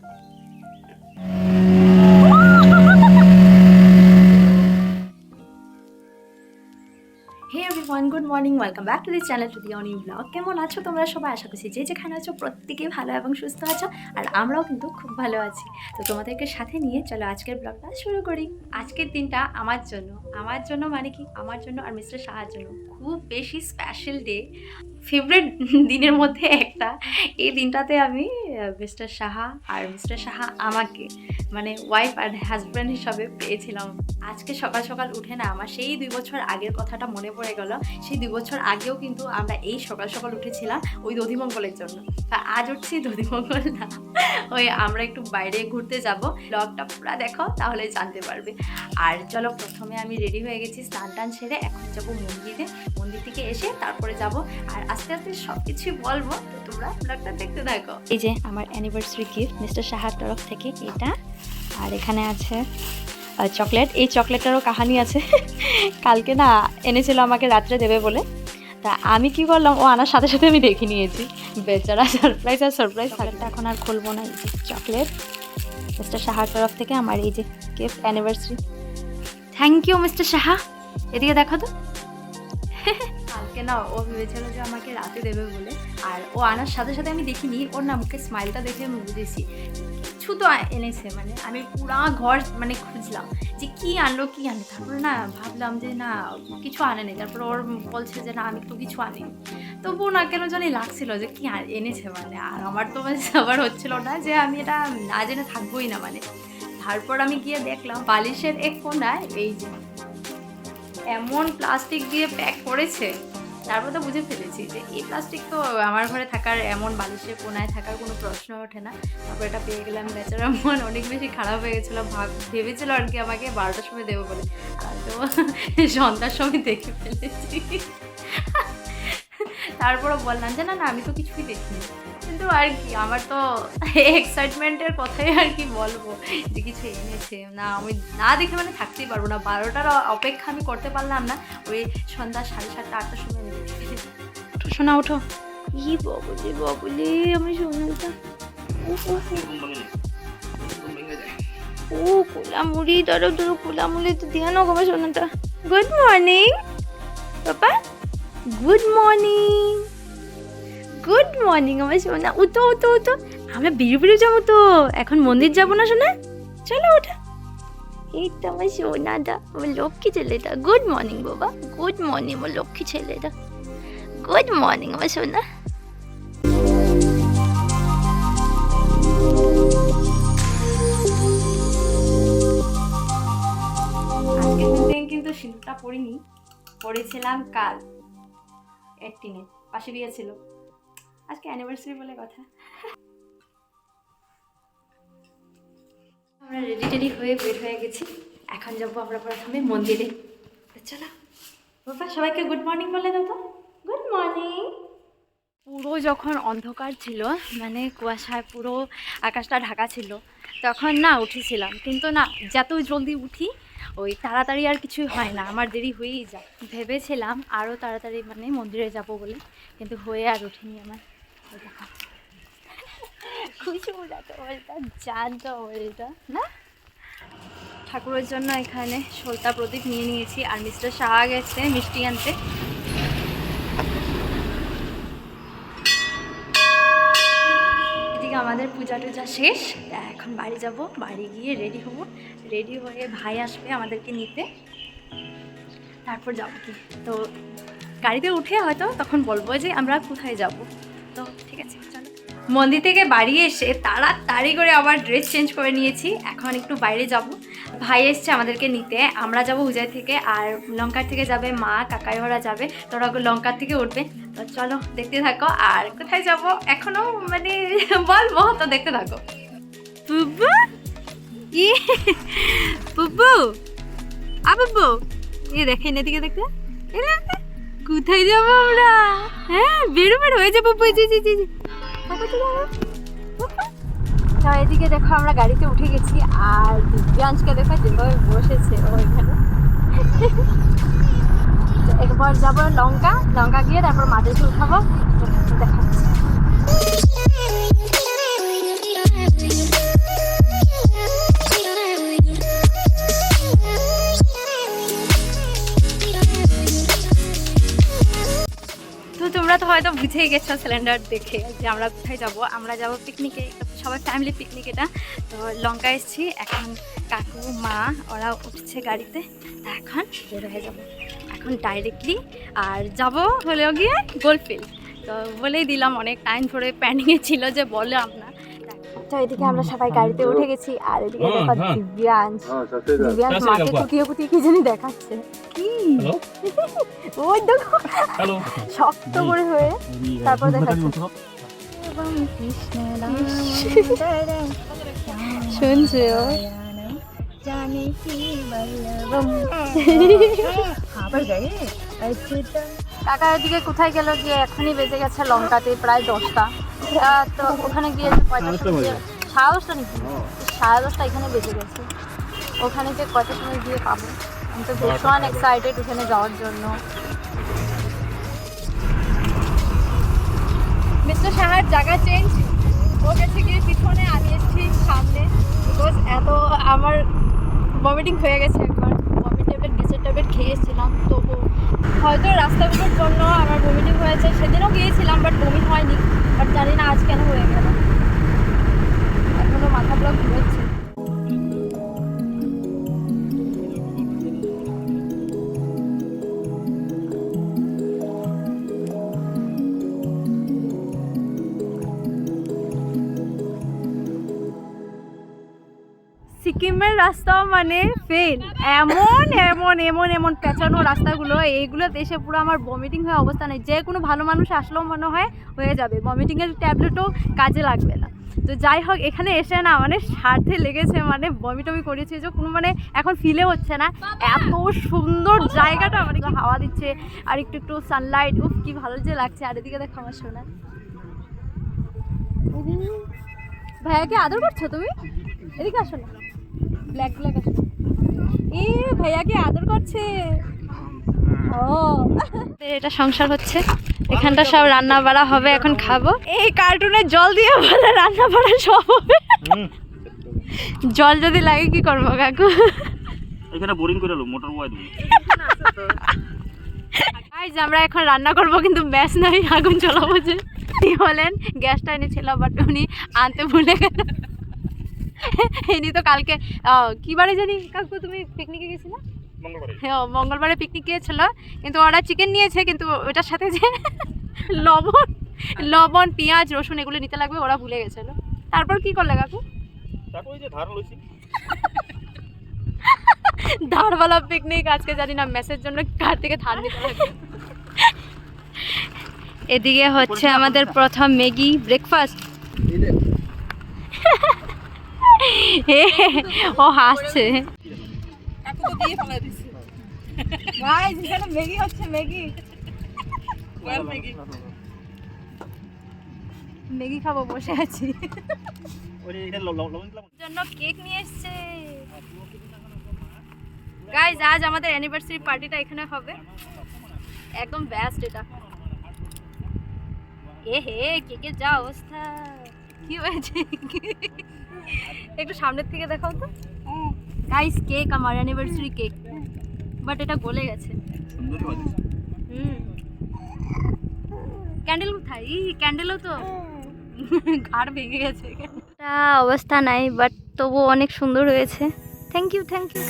Hey everyone, good morning. Welcome back to the channel to the new vlog. কেমন আছো তোমরা সবাই? আশা করছি যে যেখানে আছো প্রত্যেকেই ভালো এবং সুস্থ আছো, আর আমরাও কিন্তু খুব ভালো আছি। তো তোমাদেরকে সাথে নিয়ে চলো আজকের ব্লগটা শুরু করি। আজকের দিনটা আমার জন্য মানে কি, আমার জন্য আর মিস্টার সাহার জন্য খুব বেশি স্পেশাল ডে, ফেভারিট দিনের মধ্যে একটা। এই দিনটাতে আমি মিস্টার সাহা আমাকে মানে ওয়াইফ আর হাজব্যান্ড হিসাবে পেয়েছিলাম। আজকে সকাল সকাল উঠে না আমার সেই 2 বছর আগের কথাটা মনে পড়ে গেল। সেই 2 বছর আগেও কিন্তু আমরা এই সকাল সকাল উঠেছিলাম ওই দধিমঙ্গলের জন্য। তা আজ উঠছি দধিমঙ্গল না, ওই আমরা একটু বাইরে ঘুরতে যাব। ব্লগটা পুরো দেখো তাহলে জানতে পারবে। আর চলো, প্রথমে আমি রেডি হয়ে গেছি, স্নান টান সেরে এখন যাবো মন্দিরে। মন্দির থেকে এসে তারপরে যাব, আর আস্তে আস্তে সব কিছুই বলবো। তো তোমরা ব্লগটা দেখতে থাকো। এই যে আমার অ্যানিভার্সারি গিফট মিস্টার সাহার তরফ থেকে এটা, আর এখানে আছে চকলেট। এই চকলেটটারও কাহানি আছে। কালকে না এনেছিল আমাকে রাত্রে দেবে বলে, তা আমি কি করলাম, ও আনার সাথে সাথে আমি দেখে নিয়েছি। বেচারা সারপ্রাইজ চকলেটটা এখন আর খুলবো না। এই যে চকলেট মিস্টার সাহার তরফ থেকে আমার এই যে gift anniversary. Thank you mister Saha. এদিকে দেখো তো। কালকে না ও ভেবেছিল যে আমাকে রাতে দেবে বলে, আর ও আনার সাথে সাথে আমি দেখিনি। ওর না মুখে স্মাইলটা দেখে আমি বুঝেছি কিছু তো এনেছে। মানে আমি পুরা ঘর মানে খুঁজলাম যে কি আনলো। তারপরে না ভাবলাম যে না কিছু আনেনি। তারপরে ওর বলছে যে না আমি তো কিছু আনিনি। তবুও না কেন জানি লাগছিল যে কি এনেছে মানে। আর আমার তো মানে আবার হচ্ছিল না যে আমি এটা না জেনে থাকবোই না মানে। তারপর আমি গিয়ে দেখলাম বালিশের এক কোণায় এই যে এমন প্লাস্টিক দিয়ে প্যাক করেছে। তারপর তো বুঝে ফেলেছি যে এই প্লাস্টিক তো আমার ঘরে থাকার, এমন বালিশের কোনায় থাকার কোনো প্রশ্ন ওঠে না। তারপর এটা পেয়ে গেলাম। বেচারা মন অনেক বেশি খারাপ হয়ে গেছিলো। ভেবেছিল আর কি আমাকে 12টার সময় দেবো বলে, আর তো সন্ধ্যার সময় দেখে ফেলেছি। তারপরও বললাম যে না আমি তো কিছুই দেখিনি। কিন্তু আর কি আমার তো এক্সাইটমেন্টের কথাই আর কি বলবো যে কিছু এনেছে। না আমি না দেখে মানে থাকতেই পারবো না। 12টার অপেক্ষা আমি করতে পারলাম না। ওই সন্ধ্যা 7:30 8টার সময় আমি দেখে। ওঠো শোনা, ওঠো। ই ববুলি আমি শোনাটা। ও কোলামুড়ি, ধরো কোলামুড়ি তো দিয়া না গো শোনাটা। গুড মর্নিং পাপা, গুড মর্নিং আমার সোনা। উঠো আমরা বেরিয়ে যাবো তো, এখন মন্দির যাবো না সোনা? চলো ওঠা। এই তো আমার সোনাটা, আমার লক্ষ্মী ছেলেটা। গুড মর্নিং বাবা, গুড মর্নিং আমার লক্ষ্মী ছেলেটা। গুড মর্নিং আমার সোনা। আজকের দিন কিন্তু সিঁদুরটা পরিনি, পরেছিলাম কাল 18-এ, পাশে বিয়ে ছিল। আজকে অ্যানিভার্সারি বলে কথা। আমরা রেডি হয়ে বের হয়ে গেছি। এখন যাবো আমরা প্রথমে মন্দিরে। চলো বাবা, সবাইকে গুড মর্নিং বলে দাও তো। Good morning. পুরো যখন অন্ধকার ছিল, মানে কুয়াশায় পুরো আকাশটা ঢাকা ছিল, তখন না উঠেছিলাম। কিন্তু না যত জলদি উঠি ওই তাড়াতাড়ি আর কিছুই হয় না, আমার দেরি হয়েই যায়। ভেবেছিলাম আরও তাড়াতাড়ি মানে মন্দিরে যাব বলে, কিন্তু হয়ে আর উঠিনি আমার। খুশি উড়াতে বলটা, জানতো বলটা না। ঠাকুরের জন্য এখানে সলতা প্রদীপ নিয়ে নিয়েছি, আর মিস্টার সাহা গেছে মিষ্টি আনতে। এদিকে আমাদের পূজা টুজা শেষ। এখন বাড়ি যাব, বাড়ি গিয়ে রেডি হব। রেডি হয়ে ভাই আসবে আমাদেরকে নিতে, তারপর যাবো কি। তো গাড়িতে উঠে হয়তো তখন বলবো যে আমরা কোথায় যাব। তো ঠিক আছে চলো। মন্দির থেকে বাড়ি এসে তাড়াতাড়ি করে আবার ড্রেস চেঞ্জ করে নিয়েছি। এখন একটু বাইরে যাব, ভাই এসছে আমাদেরকে নিতে। আমরা যাব উজাই থেকে, আর লঙ্কার থেকে যাবে মা, কাকাই ওরা যাবে। তোরা লঙ্কার থেকে উঠবে। তো চলো দেখতে থাকো। আর কোথায় যাব এখনো মানে বলবো, তো দেখতে থাকো। বুবু বুবু বুবু, দেখেন এদিকে দেখতে। কোথায় যাবো আমরা? হ্যাঁ বেরো হয়ে যাবো। এদিকে দেখো আমরা গাড়িতে উঠে গেছি, আর দিব্যাংশকে দেখো যেভাবে বসেছে ও এখানে। একবার যাবো লঙ্কা গিয়ে তারপর মাদেরকে উঠাবো, দেখাচ্ছি। হয়তো বুঝেই গেছো সিলিন্ডার দেখে যে আমরা কোথায় যাব। আমরা যাব পিকনিকে, সবাই ফ্যামিলি পিকনিক এটা। তো লঙ্কা এসেছি, এখন কাকু মা ওরা উঠছে গাড়িতে, তা এখন বের হয়ে যাবো এখন ডাইরেক্টলি। আর যাব হলেও গিয়ে গোলফিল্ড। তো বলেই দিলাম, অনেক টাইম ধরে প্যান্ডিংয়ে ছিল যে বললাম না। তো এদিকে আমরা সবাই গাড়িতে উঠে গেছি, আর এদিকে দেখো দিব্যাংশ মাকে কুটিয়ে কুটিয়ে কি জানি দেখাচ্ছে। কি ওই দেখো শক্ত করে হয়ে তারপর দেখাচ্ছে শুনছো কাকা এদিকে কোথায় গেল গিয়ে এখনই বেজে গেছে লঙ্কাতে প্রায় 10টা। তো ওখানে গিয়ে কয়টার সময় গিয়ে 10:30 নাকি 10:30 এখানে বেজে গেছে। ওখানে যে কয়টার সময় গিয়ে পাবো, আমি তো ভীষণ এক্সাইটেড ওখানে যাওয়ার জন্য। মিস্টার সাহার জায়গা চেঞ্জ, ও গেছে গিয়ে পিছনে, আমি এসেছি সামনে। বিকজ এত আমার ভমিটিং হয়ে গেছে একবার, ভমিট ট্যাবলেট গ্যাসের ট্যাবলেট খেয়ে এসেছিলাম, তবু হয়তো রাস্তাগুলোর জন্য আমার ভমিটিং হয়েছে। সেদিনও গিয়েছিলাম বাট বমি হয়নি, বাট জানি না আজ কেন হয়ে গেল, এখনও মাথা ব্লক ঘুরছে। সিকিমের রাস্তা মানে ফেল, এমন এমন এমন এমন পেঁচানো রাস্তাগুলো, এইগুলো দেশে পুরো আমার ভমিটিং হয়ে অবস্থা নেই। যে কোনো ভালো মানুষ আসলেও মনে হয় হয়ে যাবে, ভমিটিংয়ের ট্যাবলেটও কাজে লাগবে না। তো যাই হোক, এখানে এসে না মানে স্বার্থে লেগেছে, মানে বমিটমি করেছে যে কোনো মানে এখন ফিলে হচ্ছে না। এত সুন্দর জায়গাটা, মানে হাওয়া দিচ্ছে আর একটু একটু সানলাইট, উফ কি ভালো যে লাগছে। আর এদিকে দেখো আমার সোনা, ভাইয়াকে আদর করছো তুমি, এদিকে আসো না, ব্ল্যাক ব্ল্যাক আসো। এ ভাইয়াকে আদর করছে। ও এটা সংসার হচ্ছে, এখানটা সব রান্না বাড়া হবে, এখন খাবো। এই কার্টুনে জল দিয়ে বলে রান্না বাড়া সব হবে। জল যদি লাগে কি করবো কাকু? এখানে বোরিং করে লো, মোটর বয় দিই। গাইস আমরা এখন রান্না করব, কিন্তু গ্যাস নাই, আগুন জ্বালাবো। যে বলেন গ্যাসটা এনেছিল বাট উনি আনতে ভুলে গেল। ইনি তো কালকে কি বারে জানি কাকু তুমি পিকনিকে গেছিলে? হ্যাঁ মঙ্গলবারে পিকনিক গিয়েছিল, কিন্তু ওরা চিকেন নিয়েছে, কিন্তু ওটার সাথে যে লবণ পেঁয়াজ রসুন এগুলো নিতে লাগবে ওরা ভুলে গেছিল। তারপর কি করলে কাকু? তারপর যে ধার লইছি, ধারওয়ালা পিকনিক আজকে, জানি না মেসের জন্য কার থেকে ধার নিতে লাগবে। এদিকে হচ্ছে আমাদের প্রথম ম্যাগি ব্রেকফাস্ট। ও হাসছে, ম্যাগি হচ্ছে ম্যাগি, ম্যাগি খাবো, বসে আছি। জন্য কেক নিয়ে এসছে গাইজ। আজ আমাদের অ্যানিভার্সারি পার্টিটা এখানে হবে, একদম বেস্ট এটা। এ হে কেকের যা অবস্থা, কি হয়েছে একটু সামনের থেকে দেখাও তো গাইস। কেক আমার অ্যানিভার্সারি কেক, বাট এটা গলে গেছে। ক্যান্ডেল কোথায়? ক্যান্ডেলও তো ঘাড় ভেঙে গেছে। এটা অবস্থা নাই, বাট তবু অনেক সুন্দর হয়েছে। Thank you thank you.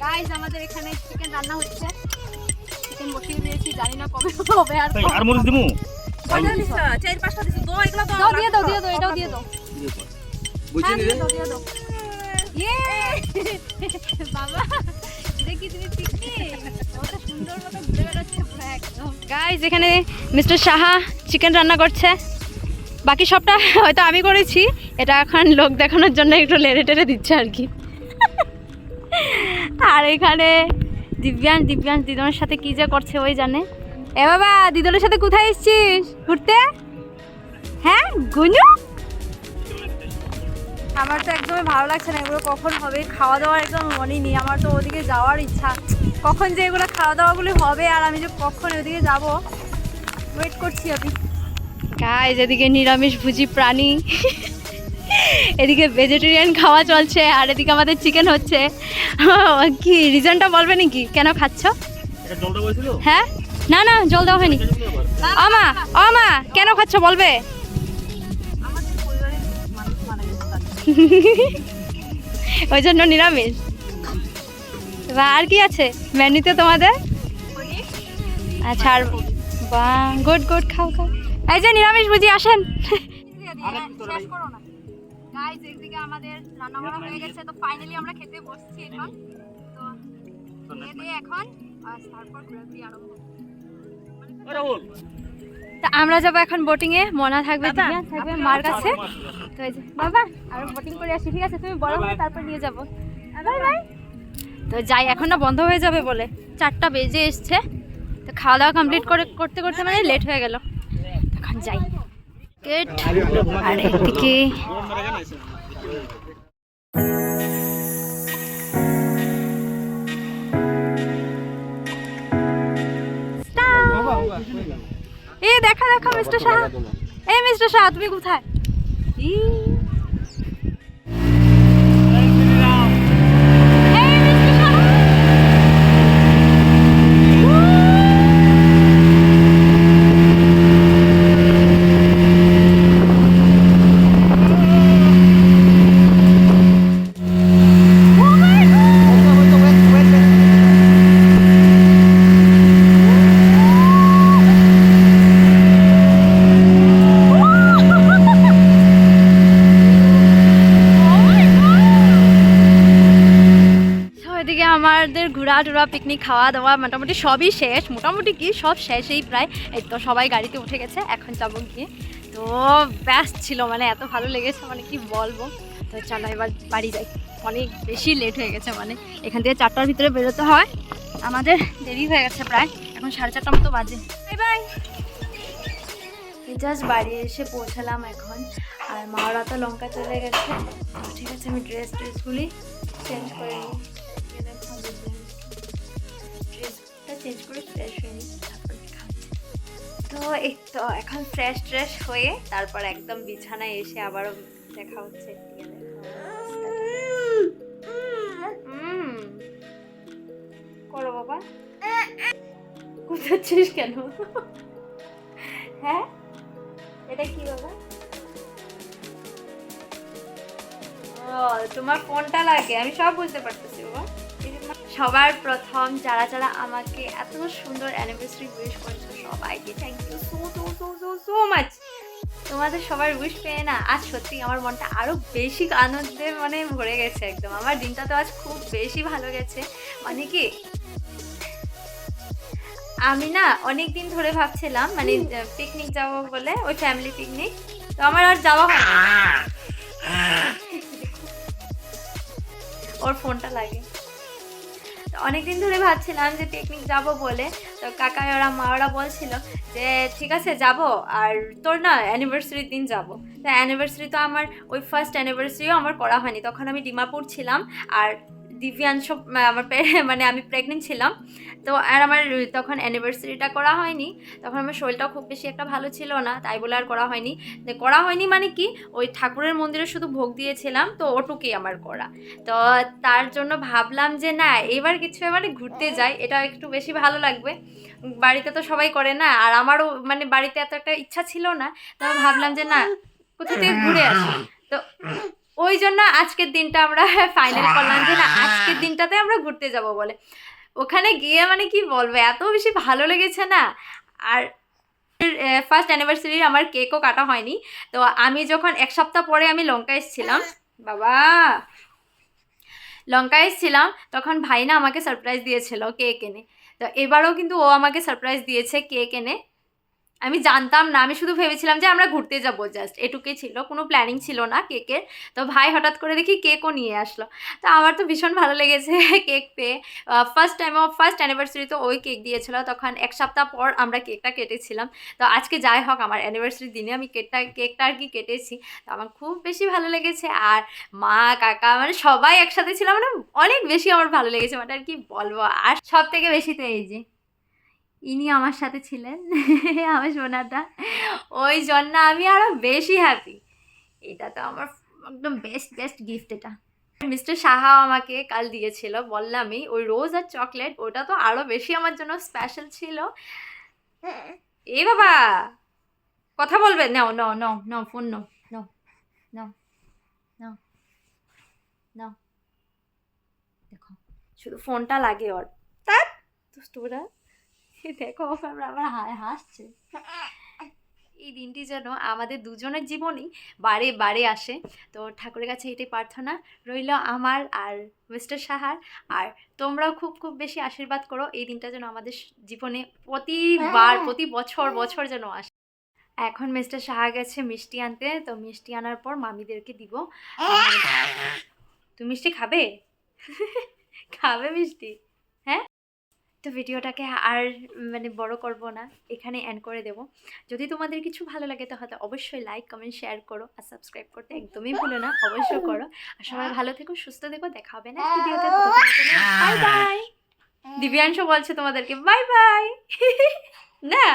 Guys আমাদের এখানে চিকেন রান্না হচ্ছে, চিকেন বসিয়ে দিয়েছি, জানি না কবে হবে। আর মরিচ দিমু কয়টা দিছো? 4-5টা দিছো। দাও এগুলো দাও। দাও দিয়ে দাও এটাও দিয়ে দাও বুঝছি নি রে দিয়ে দাও ইয়ে বাবা দেখি তুমি পিকনিক কত সুন্দর মতো ঘুরে বেড়াচ্ছে পুরো একদম গাইস এখানে মিস্টার সাহা চিকেন রান্না করছে বাকি সবটা হয়তো আমি করেছি এটা এখন লোক দেখানোর জন্য একটু লেড়ে টেড়ে দিচ্ছে আর কি আর এখানে দিব্যাংশ দিদনের সাথে কি যে করছে ওই জানে এ বাবা দিদনের সাথে কোথায় এসেছিস ঘুরতে হ্যাঁ গুনু আমার তো একদমই ভালো লাগছে না এগুলো কখন হবে খাওয়া দাওয়ার একদম মনেই নেই আমার তো ওদিকে যাওয়ার ইচ্ছা কখন যে এগুলো খাওয়া দাওয়াগুলি হবে আর আমি যে কখন ওদিকে যাব ওয়েট করছি আমি গাইস এদিকে নিরামিষ ভুজি প্রাণী এদিকে ভেজিটেরিয়ান খাওয়া চলছে আর এদিকে আমাদের চিকেন হচ্ছে কি রিজনটা বলবে নাকি কেন খাচ্ছ এটা জলটা বলছিল হ্যাঁ না না জল দেওয়া হয়নি আমা কেন খাচ্ছ বলবে আমাদের পরিবারের মানুষ মারা গেছে তার। ওই জন্য নিরামিষ বা আর কি আছে মেনুতে তোমাদের আচ্ছা আর বা গুড গুড খাও খাও এই যে নিরামিষ বুঝি আসেন শেষ করো না গাইস একদিকে আমাদের রান্না বান্না হয়ে গেছে তো ফাইনালি আমরা খেতে বসছি এখন তো খেয়ে দিয়ে এখন তারপর ঘোরাঘুরি আরম্ভ রাহুল তা আমরা যাবো এখন বোটিং এ মনা থাকবে দিব্যা থাকবে মার কাছে তো এই যে বাবা আর বোটিং করে আসি ঠিক আছে তুমি বড় হয়ে তারপর নিয়ে যাবো বাই বাই তো যাই এখন না বন্ধ হয়ে যাবে বলে 4টা বেজে এসছে তো খাওয়া দাওয়া কমপ্লিট করতে করতে মানে লেট হয়ে গেল এখন যাই গেট আর এদিকে এই দেখা দেখা মিস্টার শাহ এই মিস্টার শাহ তুমি কোথায় ই এই মিস্টার শাহ এদিকে আমাদের ঘোরা টোরা পিকনিক খাওয়া দাওয়া মোটামুটি সবই শেষ মোটামুটি কি সব শেষেই প্রায় এই তো সবাই গাড়িতে উঠে গেছে এখন যাবো গিয়ে তো ব্যস্ত ছিল মানে এত ভালো লেগেছে মানে কি বলবো তো চলো এবার বাড়ি যাই অনেক বেশি লেট হয়ে গেছে মানে এখান থেকে 4টার ভিতরে বেরোতে হয় আমাদের দেরি হয়ে গেছে প্রায় এখন 4:30 মতো বাজে বাই বাই জাস্ট বাড়ি এসে পৌঁছালাম এখন আর মাওরা তো লঙ্কা চলে গেছে তো ঠিক আছে আমি ড্রেসগুলি চেঞ্জ করে নিই ড্রেসটা চেঞ্জ করে ফ্রেশ হয়ে নিই তারপর খাচ্ছি তো এই তো এখন ফ্রেশ হয়ে তারপর একদম বিছানায় এসে আবারও দেখা হচ্ছে করো বাবা কোথাচ্ছিস কেন হ্যাঁ এটা কি বাবা ও তোমার ফোনটা লাগে আমি সব বুঝতে পারতেছি বাবা সবার প্রথম যারা যারা আমাকে এত সুন্দর অ্যানিভার্সারি উইশ করেছো সবাইকে থ্যাংক ইউ সো মাচ তোমাদের সবার উইশ পেয়ে না আজ সত্যি আমার মনটা আরও বেশি আনন্দে মানে ভরে গেছে একদম আমার দিনটা তো আজ খুব বেশি ভালো গেছে মানে কি আমি না অনেক দিন ধরে ভাবছিলাম মানে পিকনিক যাবো বলে ওই ফ্যামিলি পিকনিক তো আমার আর যাওয়া হয় না ওর ফোনটা লাগে তো অনেকদিন ধরে ভাবছিলাম যে পিকনিক যাব বলে তো কাকা ওরা মা ওরা বলছিল যে ঠিক আছে যাব আর তোর না অ্যানিভার্সারির দিন যাব তো অ্যানিভার্সারি তো আমার ওই ফার্স্ট অ্যানিভার্সারিও আমার করা হয়নি তখন আমি ডিমাপুর ছিলাম আর দিব্যাংশ আমার মানে আমি প্রেগনেন্ট ছিলাম তো আর আমার তখন অ্যানিভার্সারিটা করা হয়নি তখন আমার শরীরটাও খুব বেশি একটা ভালো ছিল না তাই বলে আর করা হয়নি মানে কি ওই ঠাকুরের মন্দিরে শুধু ভোগ দিয়েছিলাম তো ওটুকুই আমার করা তো তার জন্য ভাবলাম যে না এবার কিছু এবারে ঘুরতে যাই এটা একটু বেশি ভালো লাগবে বাড়িতে তো সবাই করে না আর আমারও মানে বাড়িতে এত একটা ইচ্ছা ছিল না তো ভাবলাম যে না কোথা থেকে ঘুরে আসি তো ওই জন্য আজকের দিনটা আমরা ফাইনাল করলাম যে না আজকের দিনটাতে আমরা ঘুরতে যাব বলে ওখানে গিয়ে মানে কি বলবো এত বেশি ভালো লেগেছে না আর ফার্স্ট অ্যানিভার্সারি আমার কেকও কাটা হয়নি। তো আমি যখন এক সপ্তাহ পরে আমি লঙ্কা এসেছিলাম, বাবা লঙ্কা এসেছিলাম, তখন ভাই না আমাকে সারপ্রাইজ দিয়েছিল কেক এনে। তো এবারও কিন্তু ও আমাকে সারপ্রাইজ দিয়েছে কেক এনে। আমি জানতাম না, আমি শুধু ভেবেছিলাম যে আমরা ঘুরতে যাব, জাস্ট এটুকুই ছিল, কোনো প্ল্যানিং ছিল না কেকের। তো ভাই হঠাৎ করে দেখি কেকও নিয়ে আসলো। তো আমার তো ভীষণ ভালো লেগেছে কেক পেয়ে। ফার্স্ট অ্যানিভার্সারি তো ওই কেক দিয়েছিল, তখন এক সপ্তাহ পর আমরা কেকটা কেটেছিলাম। তো আজকে যাই হোক আমার অ্যানিভার্সারির দিনে আমি কেকটা আর কি কেটেছি। তো আমার খুব বেশি ভালো লেগেছে। আর মা কাকা মানে সবাই একসাথে ছিলাম, মানে অনেক বেশি আমার ভালো লেগেছে, মানে আর কি বলবো। আর সব থেকে বেশি তো এই যে ইনি আমার সাথে ছিলেন আমার সোনাটা, ওই জন্য আমি আরও বেশি হ্যাপি। এটা তো আমার একদম বেস্ট গিফট। এটা মিস্টার সাহা আমাকে কাল দিয়েছিল, বললামই, ওই রোজ আর চকলেট, ওটা তো আরও বেশি আমার জন্য স্পেশাল ছিল। এ বাবা কথা বলবে, নাও নাও নাও নাও ফোন নাও নাও নাও নাও নাও, দেখো শুধু ফোনটা লাগে ওর, তার তোরা দেখো আমার হাসছে। এই দিনটি যেন আমাদের দুজনের জীবনেই বারে বারে আসে। তো ঠাকুরের কাছে এটাই প্রার্থনা রইল আমার আর মিস্টার সাহার। আর তোমরাও খুব খুব বেশি আশীর্বাদ করো, এই দিনটা যেন আমাদের জীবনে প্রতি বছর যেন আসে। এখন মিস্টার সাহা গেছে মিষ্টি আনতে, তো মিষ্টি আনার পর মামিদেরকে দিব। তুমি মিষ্টি খাবে? খাবে মিষ্টি? হ্যাঁ, তো ভিডিওটাকে আর মানে বড় করব না, এখানে এন্ড করে দেব। যদি তোমাদের কিছু ভালো লাগে তাহলে অবশ্যই লাইক কমেন্ট শেয়ার করো, আর সাবস্ক্রাইব করতে একদমই ভুলো না, অবশ্যই করো। আর সবাই ভালো থেকো, সুস্থ থেকো, দেখা হবে না ভিডিওতে। Bye bye. দিব্যাংশ বলছে তোমাদেরকে বাই বাই না।